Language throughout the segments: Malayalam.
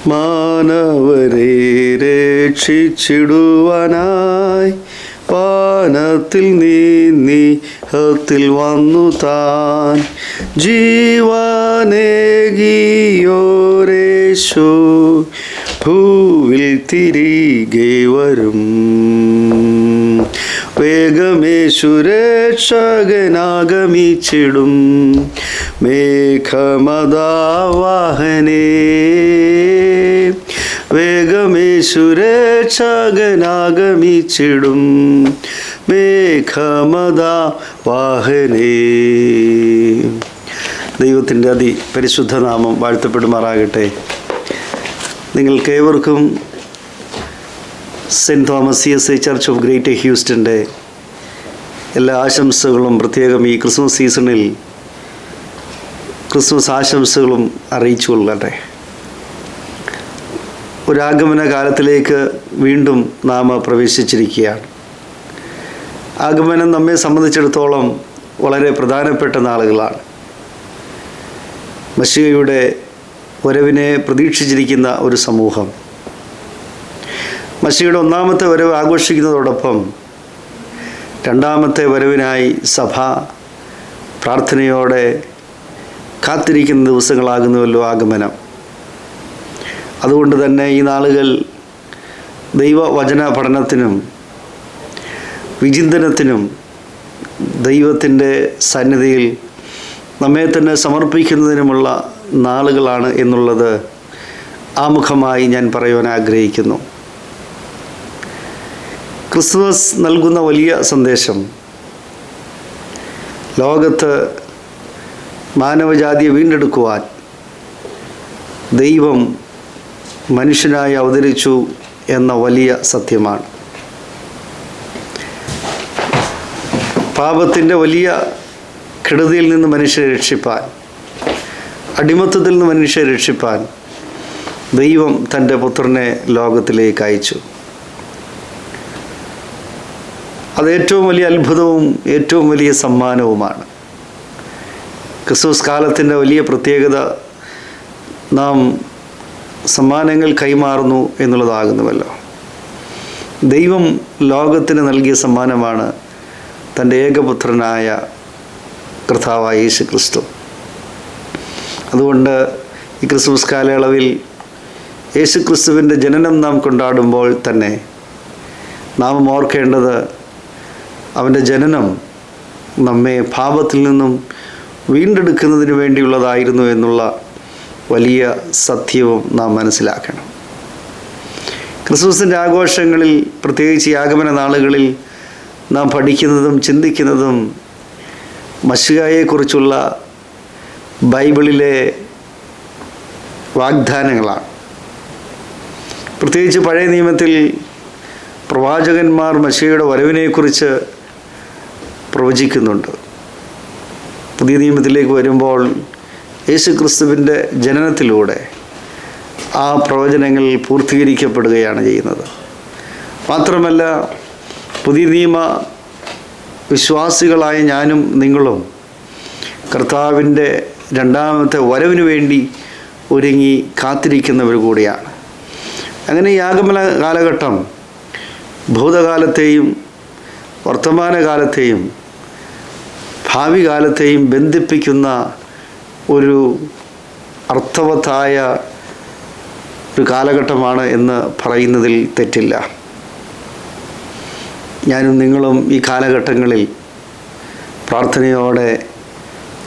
മാനവരെ രക്ഷിച്ചിടുവാനായി വാനത്തിൽ നീഹത്തിൽ വന്നു താൻ ജീവനേകിയോരേശു ഭൂവിൽ തിരികെ വരും. വേഗമേശു രക്ഷകനാഗമിച്ചിടും മേഘമദാവാഹനേ. വേഗമേശു രക്ഷകനാഗമിച്ചിടും മേഘമദാവാഹനേ. ദൈവത്തിൻ്റെ പരിശുദ്ധ നാമം വാഴ്ത്തപ്പെടുമാറാകട്ടെ. നിങ്ങൾക്കേവർക്കും Saint Thomas CSI church of greater ഹ്യൂസ്റ്റൻ്റെ എല്ലാ ആശംസകളും, പ്രത്യേകം ഈ ക്രിസ്മസ് സീസണിൽ ക്രിസ്മസ് ആശംസകളും അറിയിച്ചു കൊള്ളട്ടെ. ഒരാഗമന കാലത്തിലേക്ക് വീണ്ടും നാം പ്രവേശിച്ചിരിക്കുകയാണ്. ആഗമനം നമ്മെ സംബന്ധിച്ചിടത്തോളം വളരെ പ്രധാനപ്പെട്ട നാളുകളാണ്. മശിഹയുടെ വരവിനെ പ്രതീക്ഷിച്ചിരിക്കുന്ന ഒരു സമൂഹം മശിഹയുടെ ഒന്നാമത്തെ വരവ് ആഘോഷിക്കുന്നതോടൊപ്പം രണ്ടാമത്തെ വരവിനായി സഭ പ്രാർത്ഥനയോടെ കാത്തിരിക്കുന്ന ദിവസങ്ങളാകുന്നുവല്ലോ ആഗമനം. അതുകൊണ്ട് തന്നെ ഈ നാളുകൾ ദൈവവചന പഠനത്തിനും വിചിന്തനത്തിനും ദൈവത്തിൻ്റെ സന്നിധിയിൽ നമ്മെ തന്നെ സമർപ്പിക്കുന്നതിനുമുള്ള നാളുകളാണ് എന്നുള്ളത് ആമുഖമായി ഞാൻ പറയുവാൻ ആഗ്രഹിക്കുന്നു. ക്രിസ്മസ് നൽകുന്ന വലിയ സന്ദേശം ലോകത്ത് മാനവജാതിയെ വീണ്ടെടുക്കുവാൻ ദൈവം മനുഷ്യനായി അവതരിച്ചു എന്ന വലിയ സത്യമാണ്. പാപത്തിൻ്റെ വലിയ കെടുതിയിൽ നിന്ന് മനുഷ്യരെ രക്ഷിപ്പാൻ, അടിമത്തത്തിൽ നിന്ന് മനുഷ്യരെ രക്ഷിപ്പാൻ ദൈവം തൻ്റെ പുത്രനെ ലോകത്തിലേക്ക് അയച്ചു. അത് ഏറ്റവും വലിയ അത്ഭുതവും ഏറ്റവും വലിയ സമ്മാനവുമാണ്. ക്രിസ്മസ് കാലത്തിൻ്റെ വലിയ പ്രത്യേകത നാം സമ്മാനങ്ങൾ കൈമാറുന്നു എന്നുള്ളതാകുന്നുവല്ലോ. ദൈവം ലോകത്തിന് നൽകിയ സമ്മാനമാണ് തൻ്റെ ഏകപുത്രനായ കർത്താവായ യേശു ക്രിസ്തു. അതുകൊണ്ട് ഈ ക്രിസ്മസ് കാലയളവിൽ യേശു ക്രിസ്തുവിൻ്റെ ജനനം നാം കൊണ്ടാടുമ്പോൾ തന്നെ നാം ഓർക്കേണ്ടത് അവൻ്റെ ജനനം നമ്മെ പാപത്തിൽ നിന്നും വീണ്ടെടുക്കുന്നതിന് വേണ്ടിയുള്ളതായിരുന്നു എന്നുള്ള വലിയ സത്യവും നാം മനസ്സിലാക്കണം. ക്രിസ്മസിൻ്റെ ആഘോഷങ്ങളിൽ, പ്രത്യേകിച്ച് ഈ ആഗമന നാളുകളിൽ നാം പഠിക്കുന്നതും ചിന്തിക്കുന്നതും മശിഹായെക്കുറിച്ചുള്ള ബൈബിളിലെ വാഗ്ദാനങ്ങളാണ്. പ്രത്യേകിച്ച് പഴയ നിയമത്തിൽ പ്രവാചകന്മാർ മശിഹയുടെ വരവിനെക്കുറിച്ച് പ്രവചിക്കുന്നുണ്ട്. പുതിയ നിയമത്തിലേക്ക് വരുമ്പോൾ യേശു ക്രിസ്തുവിൻ്റെ ജനനത്തിലൂടെ ആ പ്രവചനങ്ങൾ പൂർത്തീകരിക്കപ്പെടുകയാണ് ചെയ്യുന്നത്. മാത്രമല്ല, പുതിയ നിയമ വിശ്വാസികളായ ഞാനും നിങ്ങളും കർത്താവിൻ്റെ രണ്ടാമത്തെ വരവിന് വേണ്ടി ഒരുങ്ങി കാത്തിരിക്കുന്നവർ കൂടിയാണ്. അങ്ങനെ ഈ ആഗമന കാലഘട്ടം ഭൂതകാലത്തെയും വർത്തമാനകാലത്തെയും ഭാവി കാലത്തെയും ബന്ധിപ്പിക്കുന്ന ഒരു അർത്ഥവത്തായ ഒരു കാലഘട്ടമാണ് എന്ന് പറയുന്നതിൽ തെറ്റില്ല. ഞാനും നിങ്ങളും ഈ കാലഘട്ടങ്ങളിൽ പ്രാർത്ഥനയോടെ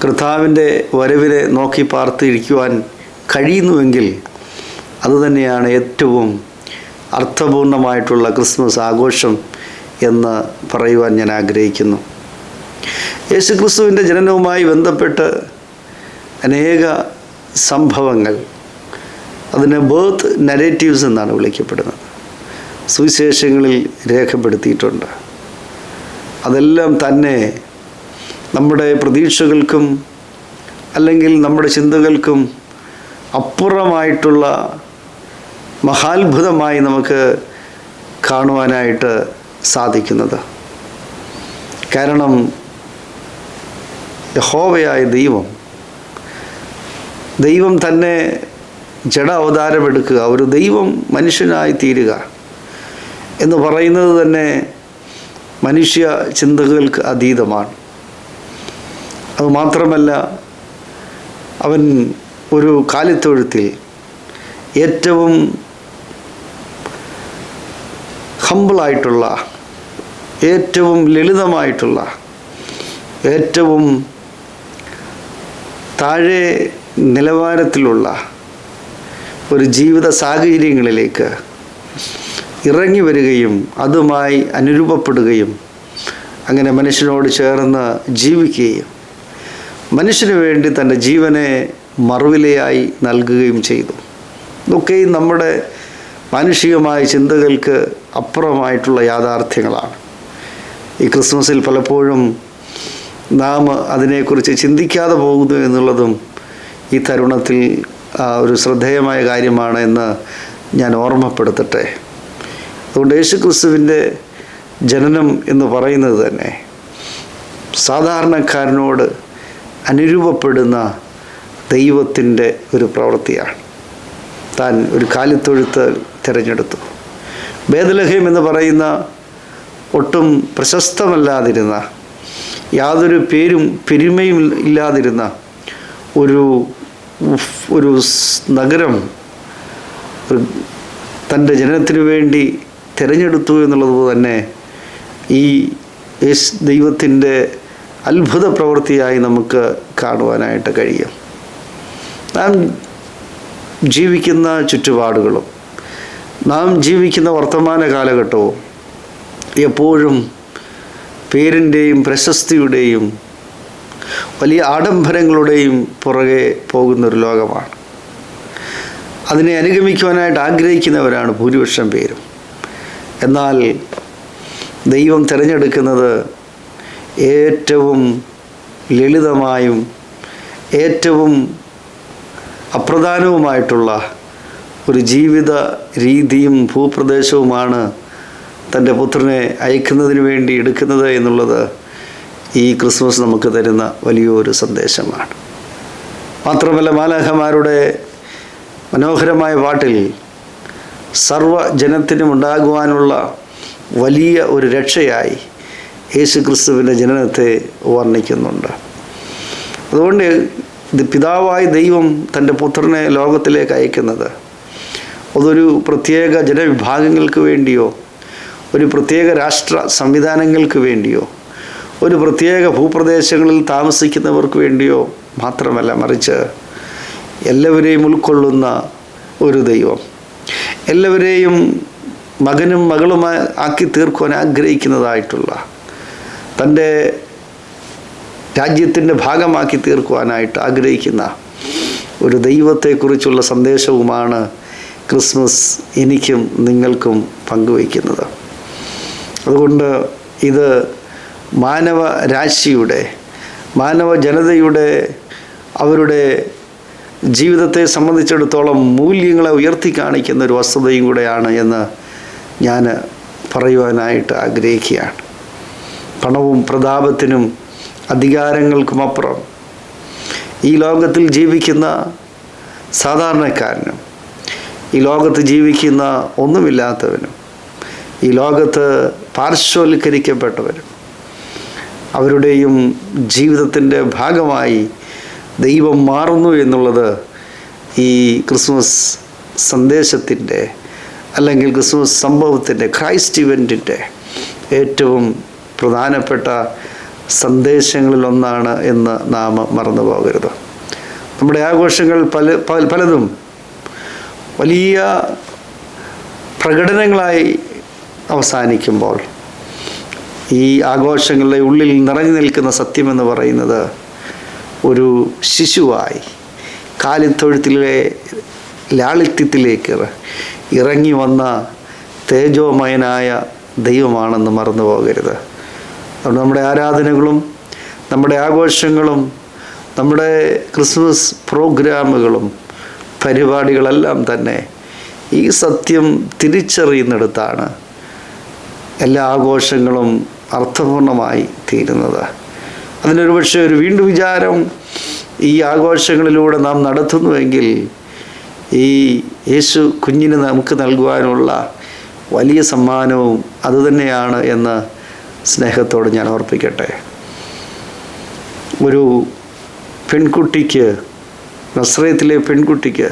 കർത്താവിൻ്റെ വരവിനെ നോക്കി പാർത്തിരിക്കുവാൻ കഴിയുന്നുവെങ്കിൽ അതുതന്നെയാണ് ഏറ്റവും അർത്ഥപൂർണമായിട്ടുള്ള ക്രിസ്മസ് ആഘോഷം എന്ന് പറയുവാൻ ഞാൻ ആഗ്രഹിക്കുന്നു. യേശു ക്രിസ്തുവിൻ്റെ ജനനവുമായി ബന്ധപ്പെട്ട് അനേക സംഭവങ്ങൾ, അതിന് ബേർത്ത് നരേറ്റീവ്സ് എന്നാണ് വിളിക്കപ്പെടുന്നത്, സുവിശേഷങ്ങളിൽ രേഖപ്പെടുത്തിയിട്ടുണ്ട്. അതെല്ലാം തന്നെ നമ്മുടെ പ്രതീക്ഷകൾക്കും അല്ലെങ്കിൽ നമ്മുടെ ചിന്തകൾക്കും അപ്പുറമായിട്ടുള്ള മഹാത്ഭുതമായി നമുക്ക് കാണുവാനായിട്ട് സാധിക്കുന്നത്. കാരണം യഹോവയായ ദൈവം തന്നെ ജഡ അവതാരമെടുക്കുക, ഒരു ദൈവം മനുഷ്യനായി തീരുക എന്ന് പറയുന്നത് തന്നെ മനുഷ്യ ചിന്തകൾക്ക് അതീതമാണ്. അതുമാത്രമല്ല, അവൻ ഒരു കാലിത്തൊഴുത്തിൽ ഏറ്റവും ഹമ്പിളായിട്ടുള്ള, ഏറ്റവും ലളിതമായിട്ടുള്ള, ഏറ്റവും താഴെ നിലവാരത്തിലുള്ള ഒരു ജീവിത സാഹചര്യങ്ങളിലേക്ക് ഇറങ്ങി വരികയും അതുമായി അനുരൂപപ്പെടുകയും അങ്ങനെ മനുഷ്യനോട് ചേർന്ന് ജീവിക്കുകയും മനുഷ്യന് വേണ്ടി തൻ്റെ ജീവനെ മറുവിലയായി നൽകുകയും ചെയ്തു. ഇതൊക്കെയും നമ്മുടെ മാനുഷികമായ ചിന്തകൾക്ക് അപ്പുറമായിട്ടുള്ള യാഥാർത്ഥ്യങ്ങളാണ്. ഈ ക്രിസ്മസിൽ പലപ്പോഴും നാം അതിനെക്കുറിച്ച് ചിന്തിക്കാതെ പോകുന്നു എന്നുള്ളതും ഈ തരുണത്തിൽ ഒരു ശ്രദ്ധേയമായ കാര്യമാണ് എന്ന് ഞാൻ ഓർമ്മപ്പെടുത്തട്ടെ. അതുകൊണ്ട് യേശുക്രിസ്തുവിൻ്റെ ജനനം എന്ന് പറയുന്നത് തന്നെ സാധാരണക്കാരനോട് അനുരൂപപ്പെടുന്ന ദൈവത്തിൻ്റെ ഒരു പ്രവൃത്തിയാണ്. താൻ ഒരു കാലിത്തൊഴുത്ത് തിരഞ്ഞെടുത്തു. ബേത്ലഹേം എന്ന് പറയുന്ന ഒട്ടും പ്രശസ്തമല്ലാതിരുന്ന, യാതൊരു പേരും പെരുമയും ഇല്ലാതിരുന്ന ഒരു നഗരം തൻ്റെ ജനനത്തിനു വേണ്ടി തിരഞ്ഞെടുത്തു എന്നുള്ളത് തന്നെ ഈ ദൈവത്തിൻ്റെ അത്ഭുത പ്രവൃത്തിയായി നമുക്ക് കാണുവാനായിട്ട് കഴിയും. നാം ജീവിക്കുന്ന ചുറ്റുപാടുകളും നാം ജീവിക്കുന്ന വർത്തമാന കാലഘട്ടവും എപ്പോഴും പേരിൻ്റെയും പ്രശസ്തിയുടെയും വലിയ ആഡംബരങ്ങളുടെയും പുറകെ പോകുന്നൊരു ലോകമാണ്. അതിനെ അനുഗമിക്കുവാനായിട്ട് ആഗ്രഹിക്കുന്നവരാണ് ഭൂരിപക്ഷം പേരും. എന്നാൽ ദൈവം തിരഞ്ഞെടുക്കുന്നത് ഏറ്റവും ലളിതമായും ഏറ്റവും അപ്രധാനവുമായിട്ടുള്ള ഒരു ജീവിത രീതിയും ഭൂപ്രദേശവുമാണ് തൻ്റെ പുത്രനെ അയക്കുന്നതിന് വേണ്ടി എടുക്കുന്നത് എന്നുള്ളത് ഈ ക്രിസ്മസ് നമുക്ക് തരുന്ന വലിയൊരു സന്ദേശമാണ്. മാത്രമല്ല, മാലാഖമാരുടെ മനോഹരമായ പാട്ടിൽ സർവ്വജനത്തിനും ഉണ്ടാകുവാനുള്ള വലിയ ഒരു രക്ഷയായി യേശു ക്രിസ്തുവിൻ്റെ ജനനത്തെ വർണ്ണിക്കുന്നുണ്ട്. അതുകൊണ്ട് പിതാവായ ദൈവം തൻ്റെ പുത്രനെ ലോകത്തിലേക്ക് അയക്കുന്നത് അതൊരു പ്രത്യേക ജനവിഭാഗങ്ങൾക്ക് വേണ്ടിയോ, ഒരു പ്രത്യേക രാഷ്ട്ര സംവിധാനങ്ങൾക്ക് വേണ്ടിയോ, ഒരു പ്രത്യേക ഭൂപ്രദേശങ്ങളിൽ താമസിക്കുന്നവർക്ക് വേണ്ടിയോ മാത്രമല്ല, മറിച്ച് എല്ലാവരെയും ഉൾക്കൊള്ളുന്ന ഒരു ദൈവം, എല്ലാവരെയും മകനും മകളുമായി ആക്കി തീർക്കുവാൻ ആഗ്രഹിക്കുന്നതായിട്ടുള്ള, തൻ്റെ രാജ്യത്തിൻ്റെ ഭാഗമാക്കി തീർക്കുവാനായിട്ട് ആഗ്രഹിക്കുന്ന ഒരു ദൈവത്തെക്കുറിച്ചുള്ള സന്ദേശവുമാണ് ക്രിസ്മസ് എനിക്കും നിങ്ങൾക്കും പങ്കുവയ്ക്കുന്നത്. അതുകൊണ്ട് ഇത് മാനവരാശിയുടെ, മാനവ ജനതയുടെ അവരുടെ ജീവിതത്തെ സംബന്ധിച്ചിടത്തോളം മൂല്യങ്ങളെ ഉയർത്തി കാണിക്കുന്ന ഒരു വസ്തുതയും കൂടെയാണ് എന്ന് ഞാൻ പറയുവാനായിട്ട് ആഗ്രഹിക്കുകയാണ്. പണവും പ്രതാപത്തിനും അധികാരങ്ങൾക്കുമപ്പുറം ഈ ലോകത്തിൽ ജീവിക്കുന്ന സാധാരണക്കാരനും, ഈ ലോകത്ത് ജീവിക്കുന്ന ഒന്നുമില്ലാത്തവനും, ഈ ലോകത്ത് പാർശ്വവൽക്കരിക്കപ്പെട്ടവരും അവരുടെയും ജീവിതത്തിൻ്റെ ഭാഗമായി ദൈവം മാറുന്നു എന്നുള്ളത് ഈ ക്രിസ്മസ് സന്ദേശത്തിൻ്റെ അല്ലെങ്കിൽ ക്രിസ്മസ് സംഭവത്തിൻ്റെ, ക്രൈസ്റ്റ് ഇവൻറ്റിൻ്റെ ഏറ്റവും പ്രധാനപ്പെട്ട സന്ദേശങ്ങളിലൊന്നാണ് എന്ന് നാം മറന്നു പോകരുത്. നമ്മുടെ ആഘോഷങ്ങൾ പലതും വലിയ പ്രകടനങ്ങളായി അവസാനിക്കുമ്പോൾ ഈ ആഘോഷങ്ങളുടെ ഉള്ളിൽ നിറഞ്ഞു നിൽക്കുന്ന സത്യമെന്ന് പറയുന്നത് ഒരു ശിശുവായി കാലിത്തൊഴുത്തിലെ ലാളിത്യത്തിലേക്ക് ഇറങ്ങി വന്ന തേജോമയനായ ദൈവമാണെന്ന് മറന്നു പോകരുത്. അതുകൊണ്ട് നമ്മുടെ ആരാധനകളും നമ്മുടെ ആഘോഷങ്ങളും നമ്മുടെ ക്രിസ്മസ് പ്രോഗ്രാമുകളും പരിപാടികളെല്ലാം തന്നെ ഈ സത്യം തിരിച്ചറിയുന്നിടത്താണ് എല്ലാ ആഘോഷങ്ങളും അർത്ഥപൂർണമായി തീരുന്നത്. അതിനൊരു പക്ഷേ ഒരു വീണ്ടും വിചാരം ഈ ആഘോഷങ്ങളിലൂടെ നാം നടത്തുന്നുവെങ്കിൽ ഈ യേശു കുഞ്ഞിന് നമുക്ക് നൽകുവാനുള്ള വലിയ സമ്മാനവും അതുതന്നെയാണ് എന്ന് സ്നേഹത്തോട് ഞാൻ ഓർപ്പിക്കട്ടെ. ഒരു പെൺകുട്ടിക്ക്, നസ്രയത്തിലെ പെൺകുട്ടിക്ക്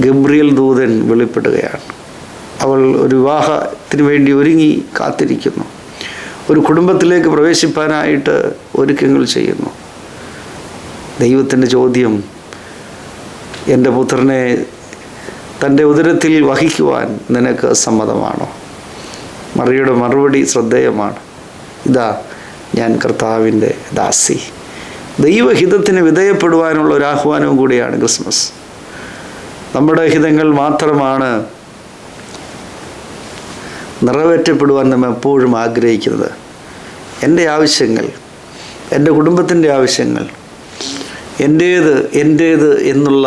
ഗബ്രിയേൽ ദൂതൻ വെളിപ്പെടുകയാണ്. അവൾ ഒരു വിവാഹത്തിന് വേണ്ടി ഒരുങ്ങി കാത്തിരിക്കുന്നു. ഒരു കുടുംബത്തിലേക്ക് പ്രവേശിപ്പാനായിട്ട് ഒരുക്കങ്ങൾ ചെയ്യുന്നു. ദൈവത്തിൻ്റെ ചോദ്യം, എൻ്റെ പുത്രനെ തൻ്റെ ഉദരത്തിൽ വഹിക്കുവാൻ നിനക്ക് സമ്മതമാണോ? മറിയയുടെ മറുപടി ശ്രദ്ധേയമാണ്. ഇതാ ഞാൻ കർത്താവിൻ്റെ ദാസി. ദൈവഹിതത്തിന് വിധേയപ്പെടുവാനുള്ള ഒരു ആഹ്വാനവും കൂടിയാണ് ക്രിസ്മസ്. നമ്മുടെ ഹിതങ്ങൾ മാത്രമാണ് നിറവേറ്റപ്പെടുവാൻ നമ്മൾ എപ്പോഴും ആഗ്രഹിക്കുന്നത്. എൻ്റെ ആവശ്യങ്ങൾ, എൻ്റെ കുടുംബത്തിൻ്റെ ആവശ്യങ്ങൾ, എൻ്റേത് എന്നുള്ള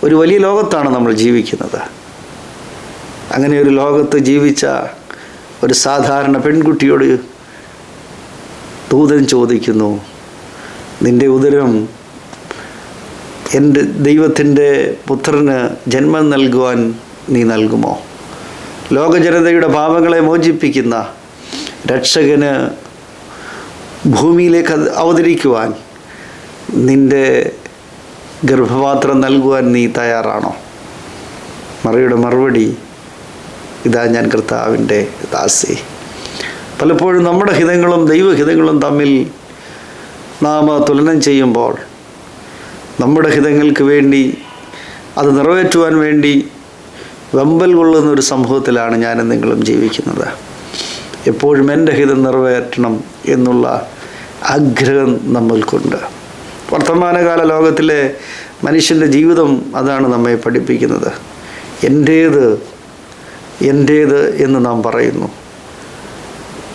ഒരു വലിയ ലോകത്താണ് നമ്മൾ ജീവിക്കുന്നത്. അങ്ങനെ ഒരു ലോകത്ത് ജീവിച്ച ഒരു സാധാരണ പെൺകുട്ടിയോട് ദൂതൻ ചോദിക്കുന്നു, നിൻ്റെ ഉദരം എൻ്റെ ദൈവത്തിൻ്റെ പുത്രന് ജന്മം നൽകുവാൻ നീ നൽകുമോ? ലോകജനതയുടെ പാപങ്ങളെ മോചിപ്പിക്കുന്ന രക്ഷകന് ഭൂമിയിലേക്ക് അവതരിക്കുവാൻ നിൻ്റെ ഗർഭപാത്രം നൽകുവാൻ നീ തയ്യാറാണോ? മറിയുടെ മറുപടി, ഇതാ ഞാൻ കർത്താവിൻ്റെ ദാസി. പലപ്പോഴും നമ്മുടെ ഹിതങ്ങളും ദൈവഹിതങ്ങളും തമ്മിൽ നാം തുലനം ചെയ്യുമ്പോൾ നമ്മുടെ ഹിതങ്ങൾക്ക് വേണ്ടി അത് നിറവേറ്റുവാൻ വേണ്ടി വെമ്പൽ കൊള്ളുന്ന ഒരു സമൂഹത്തിലാണ് ഞാനും നിങ്ങളും ജീവിക്കുന്നത്. എപ്പോഴും എൻ്റെ ഹിതം നിറവേറ്റണം എന്നുള്ള ആഗ്രഹം നമ്മൾക്കുണ്ട്. വർത്തമാനകാല ലോകത്തിലെ മനുഷ്യൻ്റെ ജീവിതം അതാണ് നമ്മെ പഠിപ്പിക്കുന്നത്. എൻ്റേത് എന്ന് നാം പറയുന്നു.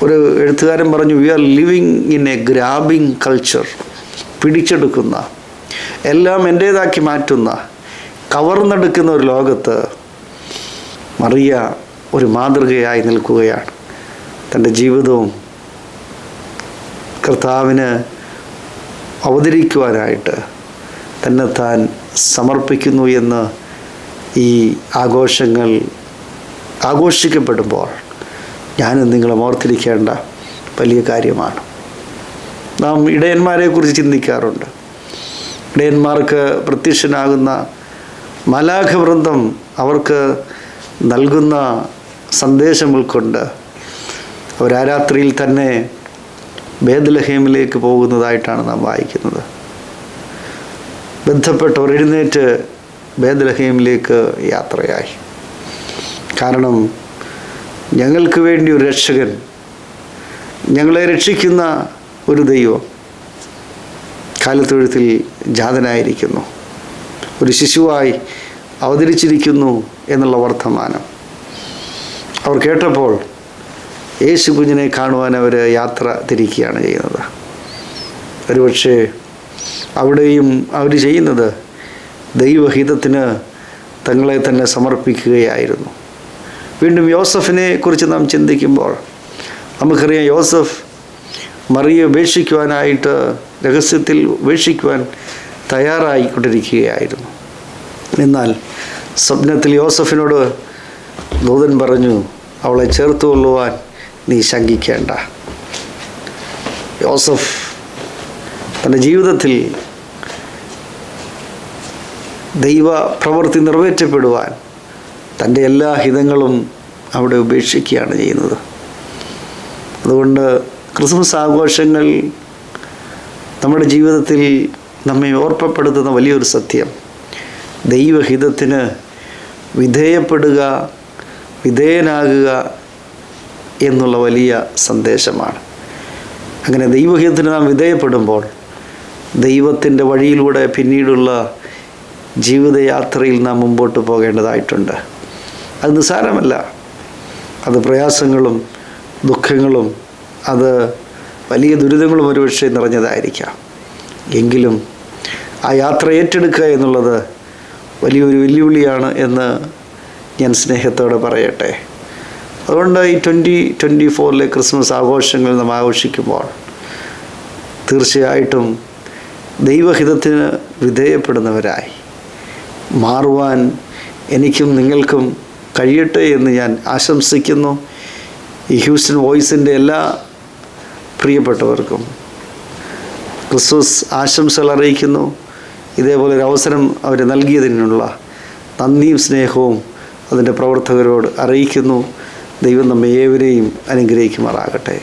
ഒരു എഴുത്തുകാരൻ പറഞ്ഞു, we are living in a grabbing culture. പിടിച്ചെടുക്കുന്ന, എല്ലാം എൻ്റേതാക്കി മാറ്റുന്ന, കവർന്നെടുക്കുന്ന ഒരു ലോകത്ത് മറിയ ഒരു മാതൃകയായി നിൽക്കുകയാണ്. തൻ്റെ ജീവിതവും കർത്താവിന് അവതരിക്കുവാനായിട്ട് തന്നെത്താൻ സമർപ്പിക്കുന്നു എന്ന് ഈ ആഘോഷങ്ങൾ ആഘോഷിക്കപ്പെടുമ്പോൾ ഞാനും നിങ്ങളും ഓർത്തിരിക്കേണ്ട വലിയ കാര്യമാണ്. നാം ഇടയന്മാരെക്കുറിച്ച് ചിന്തിക്കാറുണ്ട്. ഇടയന്മാർക്ക് പ്രത്യക്ഷനാകുന്ന മാലാഖവൃന്ദം അവർക്ക് നൽകുന്ന സന്ദേശം ഉൾക്കൊണ്ട് അവർ ആ രാത്രിയിൽ തന്നെ ബേത്ലഹേമിലേക്ക് പോകുന്നതായിട്ടാണ് നാം വായിക്കുന്നത്. ബന്ധപ്പെട്ടവർ എഴുന്നേറ്റ് ബേത്ലഹേമിലേക്ക് യാത്രയായി. കാരണം ഞങ്ങൾക്ക് വേണ്ടി ഒരു രക്ഷകൻ, ഞങ്ങളെ രക്ഷിക്കുന്ന ഒരു ദൈവം കാലത്തൊഴുത്തിൽ ജാതനായിരിക്കുന്നു, ഒരു ശിശുവായി അവതരിച്ചിരിക്കുന്നു എന്നുള്ള വർത്തമാനം അവർ കേട്ടപ്പോൾ യേശു കുഞ്ഞിനെ കാണുവാൻ അവർ യാത്ര തിരിക്കുകയാണ് ചെയ്യുന്നത്. ഒരുപക്ഷെ അവിടെയും അവർ ചെയ്യുന്നത് ദൈവഹിതത്തിന് തങ്ങളെ തന്നെ സമർപ്പിക്കുകയായിരുന്നു. വീണ്ടും യോസഫിനെ കുറിച്ച് നാം ചിന്തിക്കുമ്പോൾ നമുക്കറിയാം, യോസഫ് മറിയെ ഉപേക്ഷിക്കുവാനായിട്ട് രഹസ്യത്തിൽ ഉപേക്ഷിക്കുവാൻ തയ്യാറായിക്കൊണ്ടിരിക്കുകയായിരുന്നു. എന്നാൽ സ്വപ്നത്തിൽ യോസഫിനോട് ദൂതൻ പറഞ്ഞു, അവളെ ചേർത്ത് കൊള്ളുവാൻ നീ ശങ്കിക്കേണ്ട. യോസഫ് തൻ്റെ ജീവിതത്തിൽ ദൈവ പ്രവൃത്തി നിറവേറ്റപ്പെടുവാൻ തൻ്റെ എല്ലാ ഹിതങ്ങളും അവിടെ ഉപേക്ഷിക്കുകയാണ് ചെയ്യുന്നത്. അതുകൊണ്ട് ക്രിസ്മസ് ആഘോഷങ്ങൾ നമ്മുടെ ജീവിതത്തിൽ നമ്മെ ഓർമ്മപ്പെടുത്തുന്ന വലിയൊരു സത്യം, ദൈവഹിതത്തിന് വിധേയപ്പെടുക, വിധേയനാകുക എന്നുള്ള വലിയ സന്ദേശമാണ്. അങ്ങനെ ദൈവഹിതത്തിന് നാം വിധേയപ്പെടുമ്പോൾ ദൈവത്തിൻ്റെ വഴിയിലൂടെ പിന്നീടുള്ള ജീവിതയാത്രയിൽ നാം മുമ്പോട്ട് പോകേണ്ടതായിട്ടുണ്ട്. അത് നിസ്സാരമല്ല. അത് പ്രയാസങ്ങളും ദുഃഖങ്ങളും അത് വലിയ ദുരിതങ്ങളും ഒരുപക്ഷെ നിറഞ്ഞതായിരിക്കാം. എങ്കിലും ആ യാത്ര ഏറ്റെടുക്കുക എന്നുള്ളത് വലിയൊരു വെല്ലുവിളിയാണ് എന്ന് ഞാൻ സ്നേഹത്തോടെ പറയട്ടെ. അതുകൊണ്ട് ഈ 2024 ക്രിസ്മസ് ആഘോഷങ്ങൾ നാം ആഘോഷിക്കുമ്പോൾ തീർച്ചയായിട്ടും ദൈവഹിതത്തിന് വിധേയപ്പെടുന്നവരായി മാറുവാൻ എനിക്കും നിങ്ങൾക്കും കഴിയട്ടെ എന്ന് ഞാൻ ആശംസിക്കുന്നു. ഈ ഹ്യൂസ്റ്റൺ വോയിസിൻ്റെ എല്ലാ പ്രിയപ്പെട്ടവർക്കും ക്രിസ്മസ് ആശംസകൾ അറിയിക്കുന്നു. ഇതേപോലെ ഒരു അവസരം അവർ നൽകിയതിനുള്ള നന്ദിയും സ്നേഹവും അതിൻ്റെ പ്രവർത്തകരോട് അറിയിക്കുന്നു. ദൈവം നമ്മെ ഏവരെയും അനുഗ്രഹിക്കുമാറാകട്ടെ.